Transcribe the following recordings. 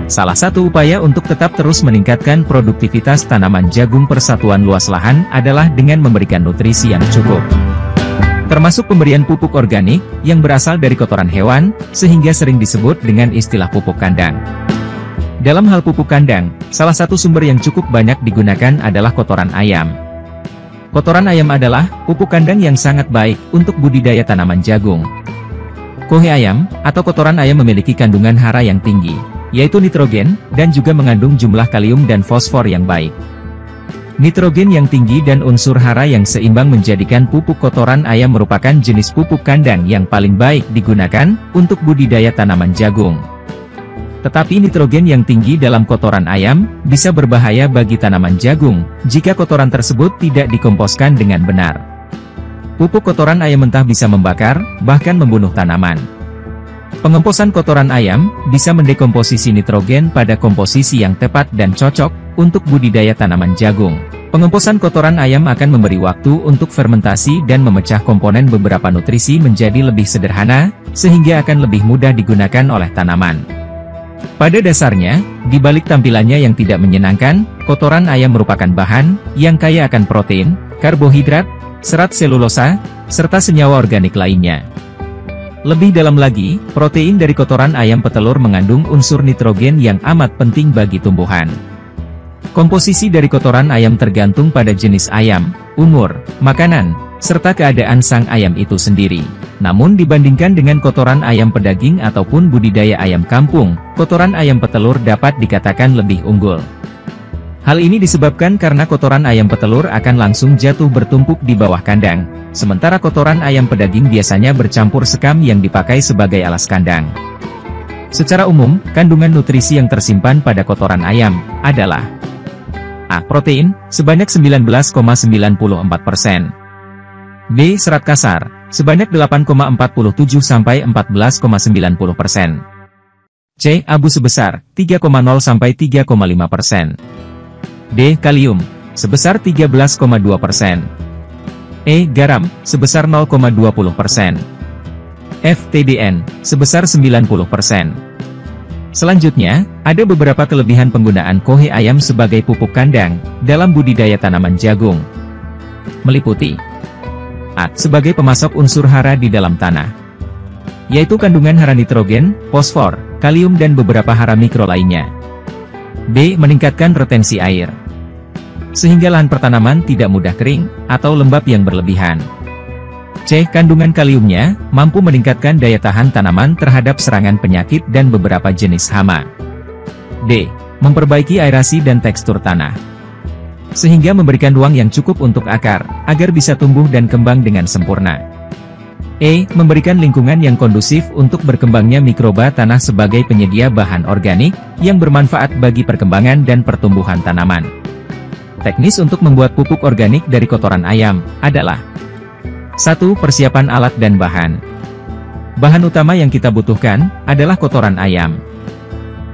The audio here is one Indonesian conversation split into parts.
Salah satu upaya untuk tetap terus meningkatkan produktivitas tanaman jagung persatuan luas lahan adalah dengan memberikan nutrisi yang cukup. Termasuk pemberian pupuk organik, yang berasal dari kotoran hewan, sehingga sering disebut dengan istilah pupuk kandang. Dalam hal pupuk kandang, salah satu sumber yang cukup banyak digunakan adalah kotoran ayam. Kotoran ayam adalah pupuk kandang yang sangat baik untuk budidaya tanaman jagung. Kohe ayam, atau kotoran ayam memiliki kandungan hara yang tinggi, yaitu nitrogen, dan juga mengandung jumlah kalium dan fosfor yang baik. Nitrogen yang tinggi dan unsur hara yang seimbang menjadikan pupuk kotoran ayam merupakan jenis pupuk kandang yang paling baik digunakan untuk budidaya tanaman jagung. Tetapi nitrogen yang tinggi dalam kotoran ayam bisa berbahaya bagi tanaman jagung jika kotoran tersebut tidak dikomposkan dengan benar. Pupuk kotoran ayam mentah bisa membakar, bahkan membunuh tanaman. Pengemposan kotoran ayam bisa mendekomposisi nitrogen pada komposisi yang tepat dan cocok untuk budidaya tanaman jagung. Pengemposan kotoran ayam akan memberi waktu untuk fermentasi dan memecah komponen beberapa nutrisi menjadi lebih sederhana, sehingga akan lebih mudah digunakan oleh tanaman. Pada dasarnya, di balik tampilannya yang tidak menyenangkan, kotoran ayam merupakan bahan yang kaya akan protein, karbohidrat, serat selulosa, serta senyawa organik lainnya. Lebih dalam lagi, protein dari kotoran ayam petelur mengandung unsur nitrogen yang amat penting bagi tumbuhan. Komposisi dari kotoran ayam tergantung pada jenis ayam, umur, makanan, serta keadaan sang ayam itu sendiri. Namun dibandingkan dengan kotoran ayam pedaging ataupun budidaya ayam kampung, kotoran ayam petelur dapat dikatakan lebih unggul. Hal ini disebabkan karena kotoran ayam petelur akan langsung jatuh bertumpuk di bawah kandang, sementara kotoran ayam pedaging biasanya bercampur sekam yang dipakai sebagai alas kandang. Secara umum, kandungan nutrisi yang tersimpan pada kotoran ayam adalah A. Protein, sebanyak 19,94%. B. Serat kasar, sebanyak 8,47–14,90%. C. Abu sebesar, 3,0–3,5%. D. Kalium, sebesar 13,2%. E. Garam, sebesar 0,20%. F. TDN, sebesar 90%. Selanjutnya, ada beberapa kelebihan penggunaan kohe ayam sebagai pupuk kandang dalam budidaya tanaman jagung. Meliputi A. Sebagai pemasok unsur hara di dalam tanah, yaitu kandungan hara nitrogen, fosfor, kalium dan beberapa hara mikro lainnya. B. Meningkatkan retensi air, sehingga lahan pertanaman tidak mudah kering atau lembab yang berlebihan. C. Kandungan kaliumnya mampu meningkatkan daya tahan tanaman terhadap serangan penyakit dan beberapa jenis hama. D. Memperbaiki aerasi dan tekstur tanah, sehingga memberikan ruang yang cukup untuk akar, agar bisa tumbuh dan kembang dengan sempurna. E. Memberikan lingkungan yang kondusif untuk berkembangnya mikroba tanah sebagai penyedia bahan organik, yang bermanfaat bagi perkembangan dan pertumbuhan tanaman. Teknis untuk membuat pupuk organik dari kotoran ayam adalah 1. Persiapan alat dan bahan. Bahan utama yang kita butuhkan adalah kotoran ayam.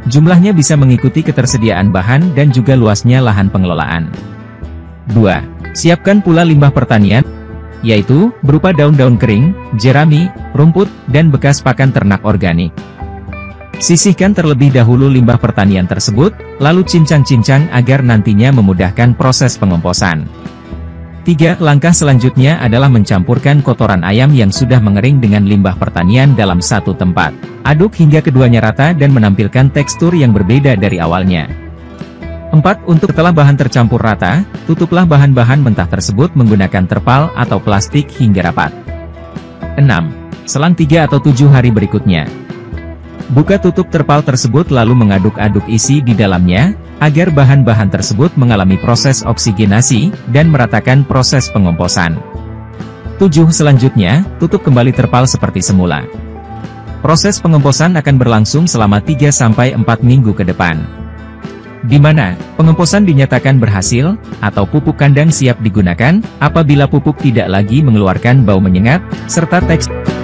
Jumlahnya bisa mengikuti ketersediaan bahan dan juga luasnya lahan pengelolaan. 2. Siapkan pula limbah pertanian, yaitu berupa daun-daun kering, jerami, rumput, dan bekas pakan ternak organik. Sisihkan terlebih dahulu limbah pertanian tersebut, lalu cincang-cincang agar nantinya memudahkan proses pengomposan. 3. Langkah selanjutnya adalah mencampurkan kotoran ayam yang sudah mengering dengan limbah pertanian dalam satu tempat. Aduk hingga keduanya rata dan menampilkan tekstur yang berbeda dari awalnya. 4. Untuk setelah bahan tercampur rata, tutuplah bahan-bahan mentah tersebut menggunakan terpal atau plastik hingga rapat. 6. Selang 3 atau 7 hari berikutnya, buka tutup terpal tersebut lalu mengaduk-aduk isi di dalamnya, agar bahan-bahan tersebut mengalami proses oksigenasi, dan meratakan proses pengomposan. 7. Selanjutnya, tutup kembali terpal seperti semula. Proses pengomposan akan berlangsung selama 3–4 minggu ke depan, di mana pengomposan dinyatakan berhasil, atau pupuk kandang siap digunakan, apabila pupuk tidak lagi mengeluarkan bau menyengat, serta tekstur